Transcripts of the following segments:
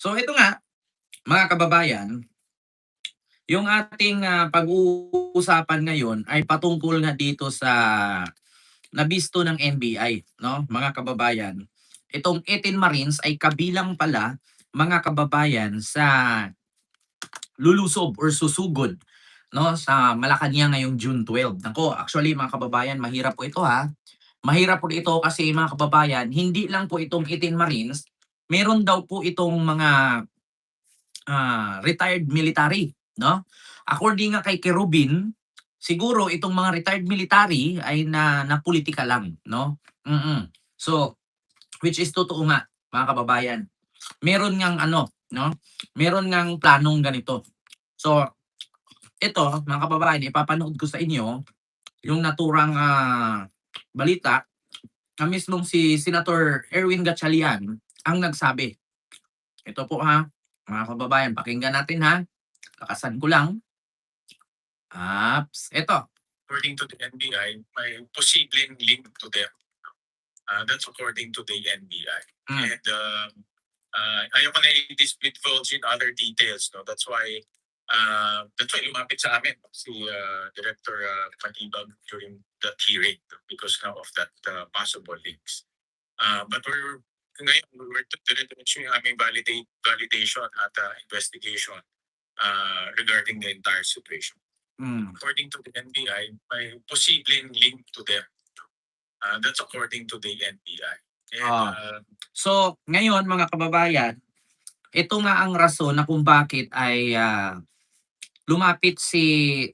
So ito nga, mga kababayan, yung ating pag-uusapan ngayon ay patungkol nga dito sa nabisto ng NBI, no, mga kababayan. Itong 18 Marines ay kabilang pala, mga kababayan, sa lulusob or susugod, no, sa Malacanang ngayong June 12. Nako, actually mga kababayan, mahirap po ito ha. Mahirap po ito kasi mga kababayan, hindi lang po itong 18 Marines, meron daw po itong mga retired military, no? According nga kay Kerubin, siguro itong mga retired military ay na politika lang, no? So, which is totoo nga, mga kababayan. Meron ngang ano, no? Meron ngang planong ganito. So, ito, mga kababayan, ipapanood ko sa inyo yung naturang balita na mismong si Senator Erwin Gatchalian ang nagsabi. Ito po ha, mga kababayan, pakinggan natin ha. Lakasan ko lang. Eto. According to the NBI, may posibleng link to them. That's according to the NBI. And ayaw ko na i-divulge in other details. No? That's why lumapit sa amin si Director Matibag during that hearing because now of that possible links. But we're diretso yung aming validation at investigation regarding the entire situation. According to the NBI, may posibleng link to them. That's according to the NBI. And, So, ngayon mga kababayan, ito nga ang rason na kung bakit ay lumapit si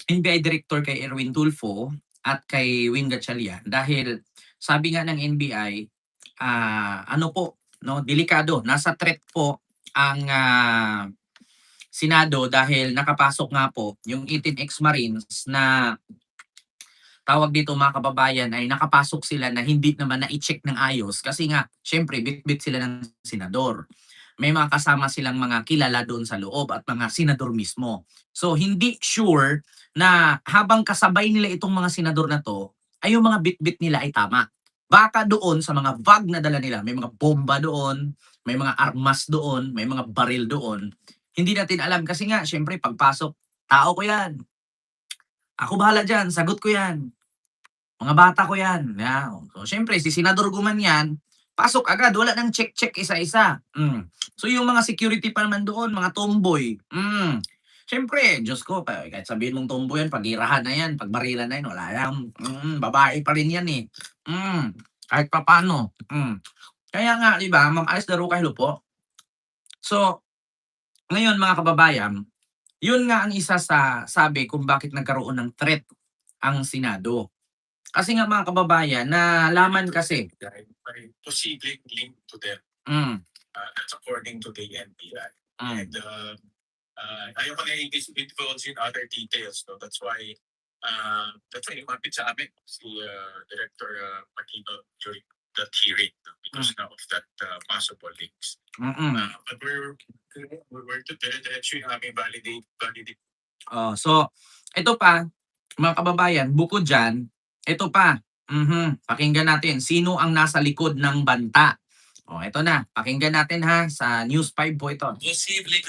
NBI Director kay Erwin Tulfo at kay Wing Gatchalian dahil sabi nga ng NBI, ano po, no, delikado, nasa threat po ang Senado dahil nakapasok nga po yung 18 ex-Marines na tawag dito mga kababayan ay nakapasok sila na hindi naman na-i-check ng ayos kasi nga syempre bit-bit sila ng senador. May mga kasama silang mga kilala doon sa loob at mga senador mismo. So hindi sure na habang kasabay nila itong mga senador na to ay yung mga bit-bit nila ay tama. Baka doon sa mga bag na dala nila, may mga bomba doon, may mga armas doon, may mga baril doon. Hindi natin alam kasi nga syempre pagpasok, tao ko yan. Ako bahala dyan, sagot ko yan. Mga bata ko yan. So, siyempre, si Senador Guman yan, pasok agad, wala nang check-check isa-isa. So, yung mga security pa naman doon, mga tomboy. Siyempre, Diyos ko, kahit sabihin mong tomboy yan, pag-irahan na yan, pagbarilan na yan, wala yan. Babae pa rin yan eh. Kahit pa paano. Kaya nga, di ba, Ma'am Alice Darucay po. So, ngayon mga kababayan, yun nga ang isa sa sabi kung bakit nagkaroon ng threat ang Senado. Kasi nga mga kababayan, nalaman kasi. May posibleng link to them. That's according to the NBI. And ayaw ko na i-divulge in other details. No? That's why lumapit sa amin si Director Matibag during that hearing because now of that possible links. But we're diretso yung aming validate. So, ito pa, mga kababayan, bukod dyan, ito pa, pakinggan natin, sino ang nasa likod ng banta? Ito na, pakinggan natin ha, sa News 5 po ito. Posible.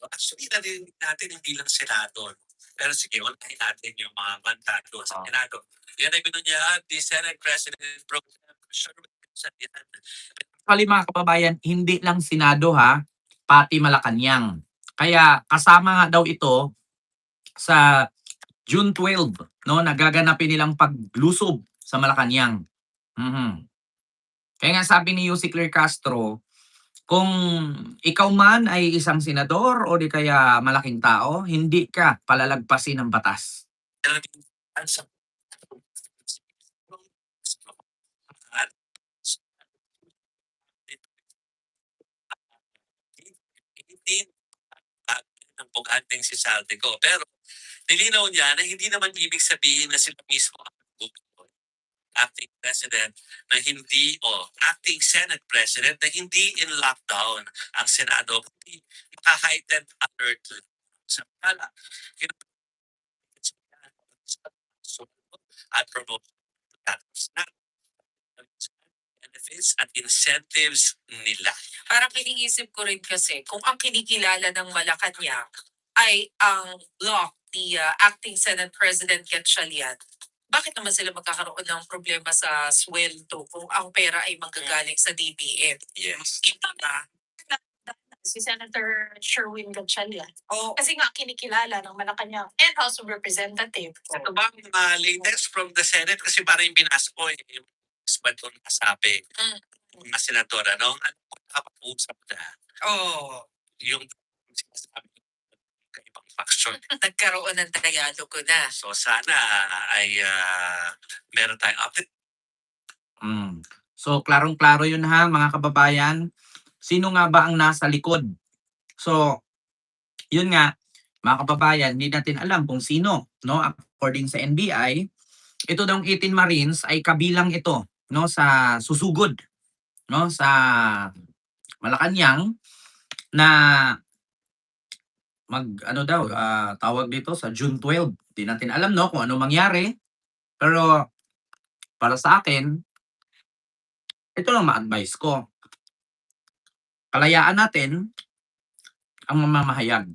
Actually, narinig natin hindi lang Senado. Pero sige, unahin natin yung mga banta doon sa Senado. Yan ay binunyaan, the Senate President Actually mga kababayan, hindi lang Senado ha, pati Malacanang. Kaya kasama nga daw ito sa June 12, no, nagaganapin nilang paglusob sa Malacanang. Kaya nga sabi ni Yussi Claire Castro, kung ikaw man ay isang senador o di kaya malaking tao, hindi ka palalagpasin ng batas. Ng pag-anting si Saldico. Pero nilinaw niya na hindi naman ibig sabihin na sila mismo ang acting president na hindi acting Senate president na hindi in lockdown ang Senado, kundi naka-heightened alert sa pala at promote benefits at incentives nila. Parang iniisip ko rin kasi kung ang kinikilala ng Malacanang ay ang block ni Acting Senate President Gatchalian, bakit naman sila magkakaroon ng problema sa sweldo kung ang pera ay manggagaling sa DBM? Yes. Kita na si Senator Sherwin Gatchalian. Oh, Kasi nga kinikilala ng Malacanang and House of Representatives. ito ba ang latest from the Senate? Kasi parang yung binasa ko, yung ba ito nasabi, mga senadora, no? Ano po nakapag-usap na? Oh, Yung sinasabi ng ibang faction. nagkaroon ng dialogo na. So sana ay meron tayong update. So, klarong-klaro yun ha, mga kababayan. Sino nga ba ang nasa likod? So, yun nga, mga kababayan, hindi natin alam kung sino, no? According sa NBI, ito daw 18 Marines ay kabilang ito, no, sa susugod, no, sa Malacanang na tawag dito sa June 12. Hindi natin alam, no, kung ano mangyari. Pero para sa akin, ito lang ma-advise ko. Kalayaan natin ang mamamahayag.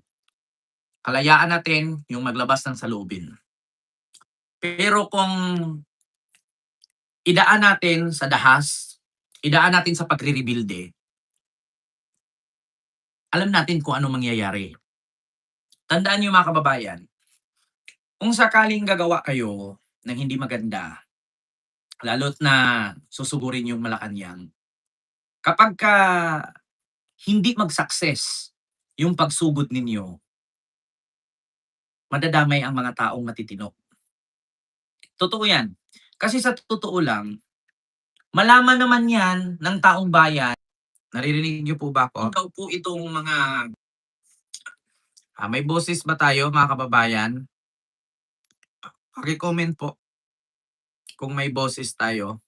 Kalayaan natin yung maglabas ng saloobin. Pero kung idaan natin sa dahas, idaan natin sa pagre-rebuilde, alam natin kung ano mangyayari. Tandaan niyo mga kababayan, kung sakaling gagawa kayo ng hindi maganda, lalo't na susugurin yung Malacanang, kapag ka hindi mag-success yung pagsugod ninyo, madadamay ang mga taong matitino. Totoo yan. Kasi sa totoo lang, malaman naman yan ng taong bayan. Naririnig niyo po ba ako? Ikaw po itong mga... may boses ba tayo mga kababayan? Paki-comment po kung may boses tayo.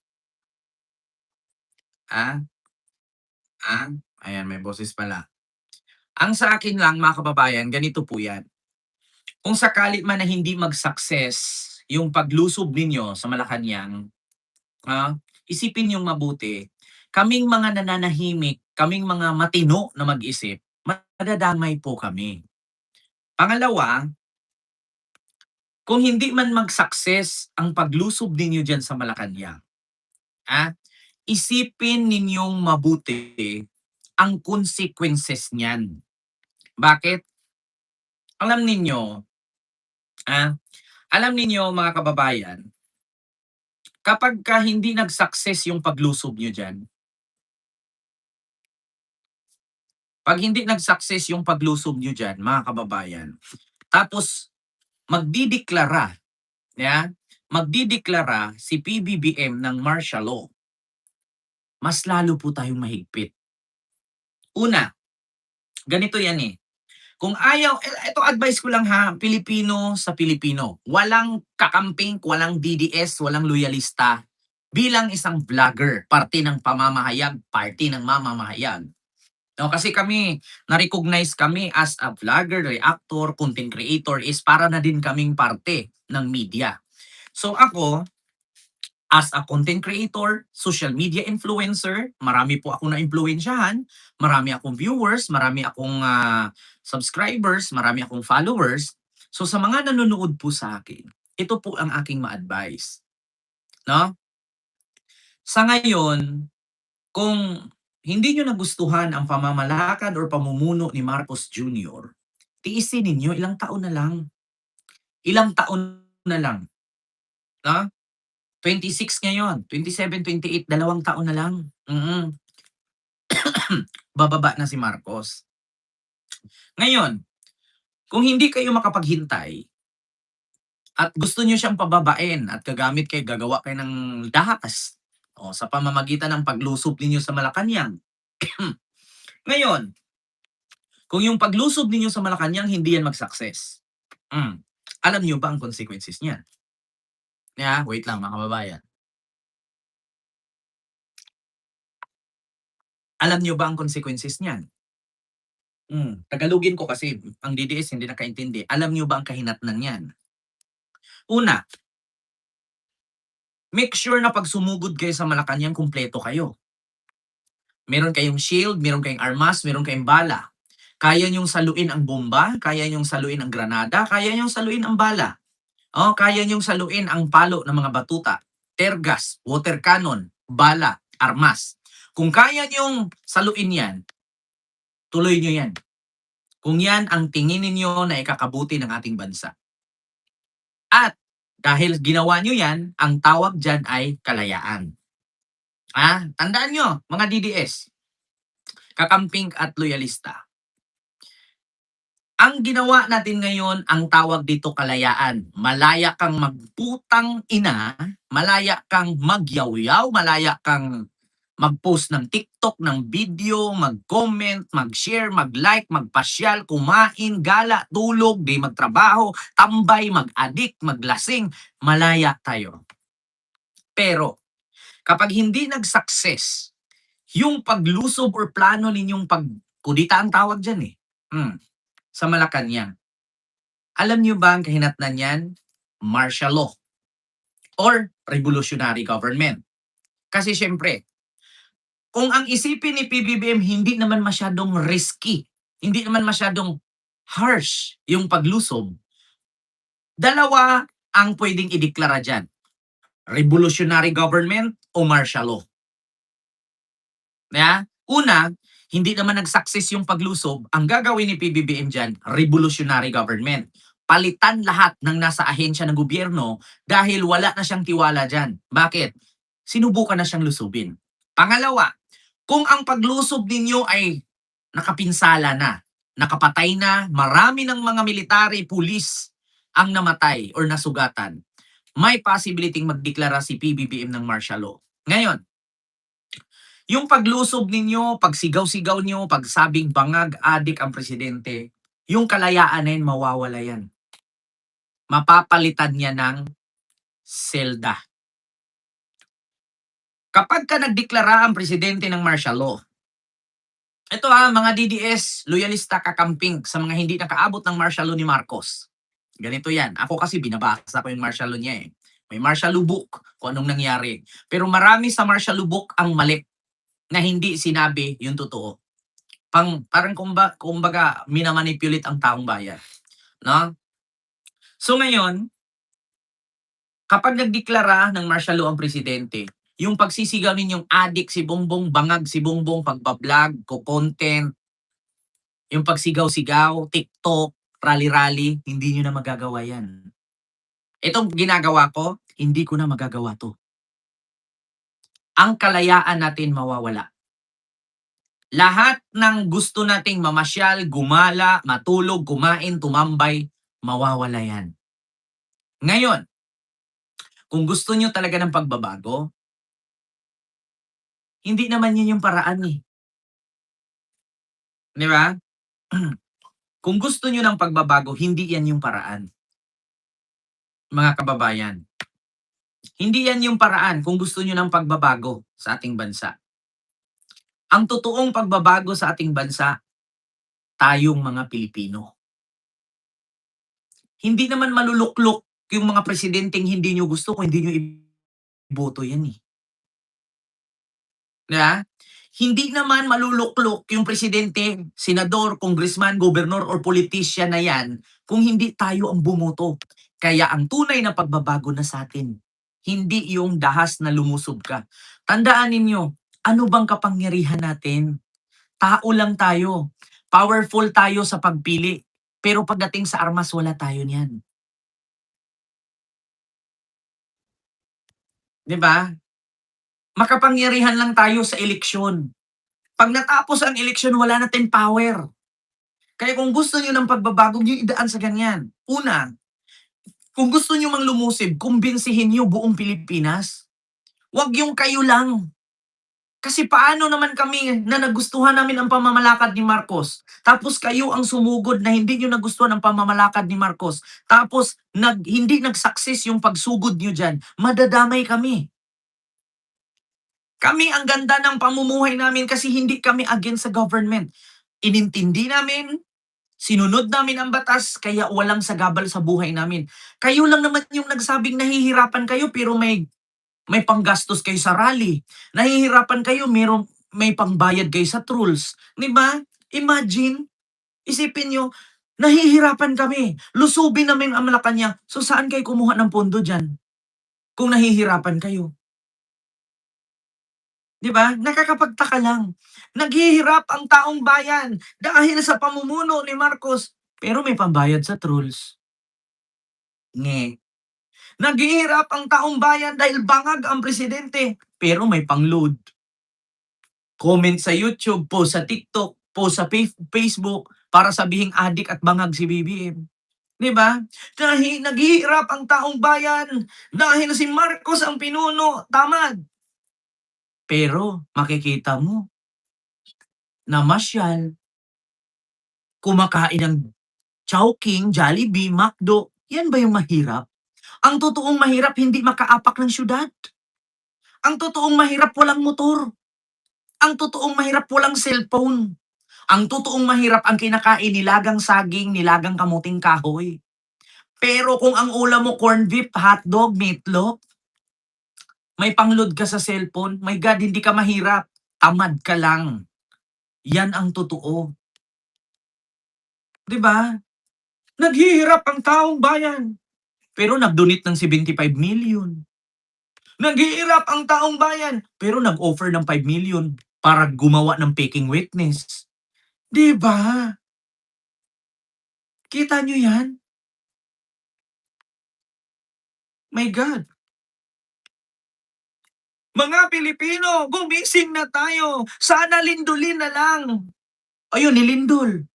Ayan, may boses pala. Ang sa akin lang mga kababayan, ganito po yan. Kung sakali man na hindi mag-success yung paglusob ninyo sa Malacanang, isipin yung mabuti, kaming mga nananahimik, kaming mga matino na mag-isip, madadamay po kami. Pangalawa, kung hindi man mag-success ang paglusob ninyo dyan sa Malacanang, isipin ninyong mabuti ang consequences niyan. Bakit? Alam ninyo mga kababayan, kapag ka hindi nag-success yung paglusob nyo dyan, pag hindi nag-success yung paglusob nyo dyan, mga kababayan, tapos magdideklara si PBBM ng martial law, mas lalo po tayong mahigpit. Una, ganito yan kung ayaw, ito advice ko lang ha, Pilipino sa Pilipino. Walang kakamping, walang DDS, walang loyalista. Bilang isang vlogger, parte ng pamamahayag, parte ng mamamahayag. No, kasi kami, na-recognize kami as a vlogger, reactor, content creator is para na din kaming parte ng media. So ako, as a content creator, social media influencer, marami po akong na-impluwensyahan, marami akong viewers, marami akong subscribers, marami akong followers. So sa mga nanonood po sa akin, ito po ang aking ma-advise. No? Sa ngayon, kung hindi nyo nagustuhan ang pamamalakad or pamumuno ni Marcos Jr., tiisin ninyo, ilang taon na lang. Ilang taon na lang. No? 26 ngayon, 27, 28, 2 taon na lang. Bababa na si Marcos. Ngayon, kung hindi kayo makapaghintay at gusto nyo siyang pababain at gagawa kayo ng dahas sa pamamagitan ng paglusob ninyo sa Malacanang. Ngayon, kung yung paglusob ninyo sa Malacanang hindi yan mag-success, alam nyo ba ang consequences niyan? Wait lang mga kababayan. Alam nyo ba ang consequences niyan? Tagalogin ko kasi ang DDS hindi nakaintindi. Alam nyo ba ang kahinatnan niyan? Una, make sure na pag sumugod kayo sa Malacanang, kumpleto kayo. Meron kayong shield, meron kayong armas, meron kayong bala. Kaya niyong saluin ang bomba, kaya niyong saluin ang granada, kaya niyong saluin ang bala. Kaya niyong saluin ang palo ng mga batuta, tear gas, water cannon, bala, armas. Kung kaya niyong saluin yan, tuloy niyo yan. Kung yan ang tingin ninyo na ikakabuti ng ating bansa. At dahil ginawa niyo yan, ang tawag dyan ay kalayaan. Tandaan nyo, mga DDS, kakamping at loyalista. Ang ginawa natin ngayon, ang tawag dito kalayaan. Malaya kang magputang ina, malaya kang magyaw-yaw, malaya kang mag-post ng TikTok, ng video, mag-comment, mag-share, mag-like, magpasyal, kumain, gala, tulog, di magtrabaho, tambay, mag-addict, maglasing. Malaya tayo. Pero, kapag hindi nag-success, yung paglusob or plano ninyong pagkudita ang tawag dyan sa Malacanang. Alam niyo ba ang kahinatnan yan? Martial law or revolutionary government. Kasi syempre, kung ang isipin ni PBBM hindi naman masyadong risky, hindi naman masyadong harsh yung paglusob, dalawa ang pwedeng ideklara dyan. Revolutionary government o martial law. Una, hindi naman nag-success yung paglusob, ang gagawin ni PBBM dyan, revolutionary government. Palitan lahat ng nasa ahensya ng gobyerno dahil wala na siyang tiwala dyan. Bakit? Sinubukan na siyang lusubin. Pangalawa, kung ang paglusob ninyo ay nakapinsala na, nakapatay na, marami ng mga military, pulis ang namatay or nasugatan, may possibility magdeklara si PBBM ng martial law. Ngayon, yung paglusob ninyo, pagsigaw-sigaw nyo, pagsabing bangag, adik ang presidente, yung kalayaan na yun, mawawala yan. Mapapalitan niya ng selda. Kapag ka nagdeklara ang presidente ng martial law, ito mga DDS, loyalista, kakamping sa mga hindi nakaabot ng martial law ni Marcos. Ganito yan. Ako kasi binabasa ko yung martial law niya May martial law book kung anong nangyari. Pero marami sa martial law book ang mali na hindi sinabi yung totoo. Parang kumbaga minamanipulate ang taong bayan. No? So ngayon, kapag nagdeklara ng martial law ang presidente, yung pagsisigaw ninyong adik si Bongbong, bangag si Bongbong, pagbablog, content, yung pagsigaw-sigaw, TikTok, rally-rally, hindi nyo na magagawa yan. Itong ginagawa ko, hindi ko na magagawa to. Ang kalayaan natin mawawala. Lahat ng gusto nating mamasyal, gumala, matulog, kumain, tumambay, mawawala yan. Ngayon, kung gusto nyo talaga ng pagbabago, hindi naman yun yung paraan Di ba? Kung gusto nyo ng pagbabago, hindi yan yung paraan. Mga kababayan. Hindi yan yung paraan kung gusto nyo ng pagbabago sa ating bansa. Ang totoong pagbabago sa ating bansa, tayong mga Pilipino. Hindi naman maluluklok yung mga presidenteng hindi nyo gusto kung hindi nyo iboto yan Diba? Hindi naman maluluklok yung presidente, senador, congressman, gobernador, or politician na yan kung hindi tayo ang bumoto. Kaya ang tunay na pagbabago na sa atin, hindi yung dahas na lumusob ka. Tandaan ninyo, ano bang kapangyarihan natin? Tao lang tayo. Powerful tayo sa pagpili. Pero pagdating sa armas, wala tayo niyan. Diba? Makapangyarihan lang tayo sa eleksyon. Pag natapos ang eleksyon, wala natin power. Kaya kung gusto nyo ng pagbabago, nyo idaan sa ganyan. Una, kung gusto nyo mang lumusib, kumbinsihin nyo buong Pilipinas. Huwag yung kayo lang. Kasi paano naman kami na nagustuhan namin ang pamamalakad ni Marcos, tapos kayo ang sumugod na hindi nyo nagustuhan ang pamamalakad ni Marcos, tapos hindi nag-success yung pagsugod nyo dyan, madadamay kami. Kami ang ganda ng pamumuhay namin kasi hindi kami against sa government. Inintindi namin, sinunod namin ang batas, kaya walang sagabal sa buhay namin. Kayo lang naman yung nagsabing nahihirapan kayo pero may panggastos kayo sa rally. Nahihirapan kayo, may pangbayad kayo sa trolls. Di ba? Imagine, isipin nyo, nahihirapan kami. Lusubin namin ang Malacanang. So saan kayo kumuha ng pondo dyan? Kung nahihirapan kayo. Di ba? Nakakapagtaka lang. Naghihirap ang taong bayan dahil sa pamumuno ni Marcos. Pero may pambayad sa trolls. Nge. Naghihirap ang taong bayan dahil bangag ang presidente. Pero may pangload. Comment sa YouTube, post sa TikTok, post sa Facebook para sabihing adik at bangag si BBM. Di ba? Dahil naghihirap ang taong bayan dahil si Marcos ang pinuno. Tamad. Pero makikita mo na masyal, kumakain ng Chowking, Jollibee, McDo, yan ba yung mahirap? Ang totoong mahirap hindi makaapak ng syudad. Ang totoong mahirap walang motor. Ang totoong mahirap walang cellphone. Ang totoong mahirap ang kinakain nilagang saging, nilagang kamuting kahoy. Pero kung ang ulam mo corned beef, hotdog, meatloaf, may pangload ka sa cellphone, my God, hindi ka mahirap. Tamad ka lang. Yan ang totoo. 'Di ba? Naghihirap ang taong bayan. Pero nag-donate ng 75 million. Naghihirap ang taong bayan. Pero nag-offer ng 5 million para gumawa ng faking witness. 'Di ba? Kita nyo yan? My God. Mga Pilipino, gumising na tayo. Sana lindulin na lang. Ayun, nilindol.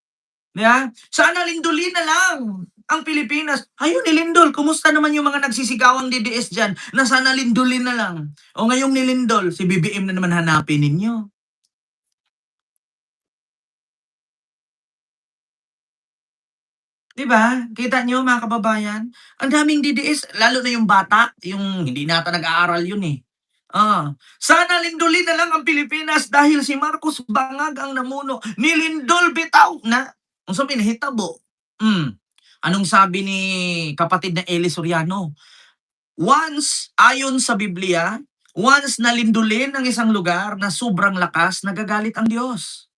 Yeah? Sana lindulin na lang ang Pilipinas. Ayun, nilindol. Kumusta naman yung mga nagsisigawang DDS dyan na sana lindulin na lang? O ngayong nilindol, si BBM na naman hanapin ninyo. Diba? Kita nyo mga kababayan? Ang daming DDS, lalo na yung bata, yung hindi nata nag-aaral yun eh. Sana lindulin na lang ang Pilipinas dahil si Marcos bangag ang namuno. Nilindol bitaw na. Ang sabi na hitabo. Anong sabi ni kapatid na Eli Soriano? Once, ayon sa Biblia, once nalindulin ang isang lugar na sobrang lakas, nagagalit ang Diyos.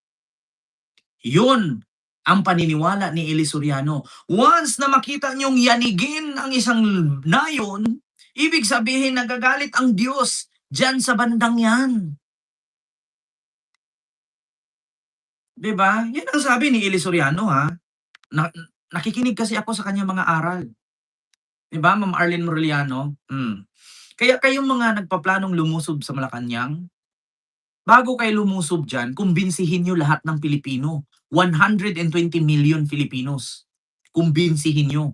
Yun ang paniniwala ni Eli Soriano. Once na makita niyong yanigin ang isang nayon, ibig sabihin nagagalit ang Diyos dyan sa bandang yan. Diba? Yan ang sabi ni Eli Soriano ha. Nakikinig kasi ako sa kanyang mga aral. Diba, Ma'am Arlene Moreliano? Kaya kayong mga nagpaplanong lumusob sa Malacanang, bago kayo lumusob dyan, kumbinsihin nyo lahat ng Pilipino. 120 million Filipinos. Kumbinsihin nyo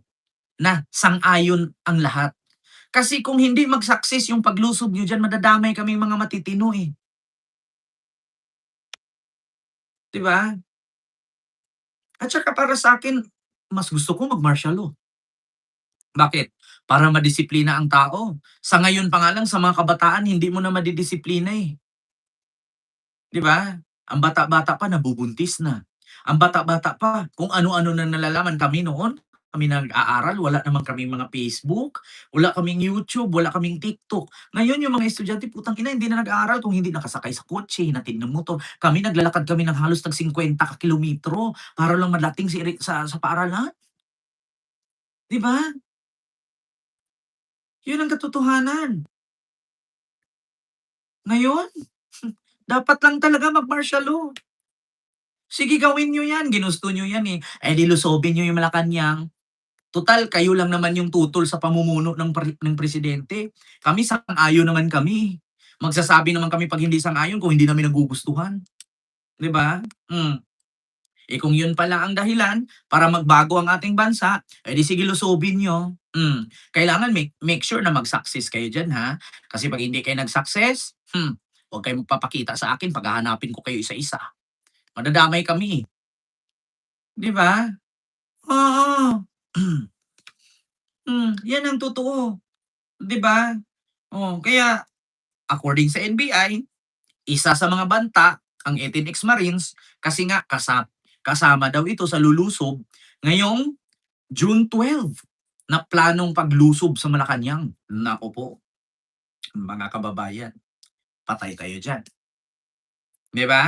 na sang-ayon ang lahat. Kasi kung hindi mag-success yung paglusob nyo dyan, madadamay kaming mga matitino eh. Diba? At saka para sa akin, mas gusto ko mag-martial law. Bakit? Para madisiplina ang tao. Sa ngayon pa nga lang, sa mga kabataan, hindi mo na madidisiplina eh. Diba? Ang bata-bata pa, nabubuntis na. Ang bata-bata pa, kung ano-ano na nalalaman kami noon, kami nag-aaral, wala naman kaming mga Facebook, wala kaming YouTube, wala kaming TikTok. Ngayon yung mga estudyante, putang ina, hindi na nag-aaral kung hindi nakasakay sa kotse, hinatid ng motor. Kami naglalakad kami ng halos tag 50 kilometro para lang madating sa paaralan. Di ba? Yun ang katotohanan. Ngayon, dapat lang talaga mag-martial law. Sige, gawin nyo yan. Ginusto nyo yan eh. Di lusobin nyo yung Malacanang. Total, kayo lang naman yung tutol sa pamumuno ng presidente. Kami sang-ayon naman kami. Magsasabi naman kami pag hindi sang-ayon kung hindi namin nagugustuhan. 'Di ba? Kung yun pala ang dahilan para magbago ang ating bansa, di sige lusobin nyo. Kailangan make sure na mag-success kayo dyan ha. Kasi pag hindi kayo nag-success, huwag kayo magpapakita sa akin pag hahanapin ko kayo isa-isa. Madadamay kami. 'Di ba? Oo. Yan ang totoo. 'Di ba? Kaya according sa NBI, isa sa mga banta ang 18 ex-Marines kasi nga kasama daw ito sa lulusob ngayong June 12 na planong paglusob sa Malacanang. Nako po, mga kababayan, patay tayo dyan. 'Di ba?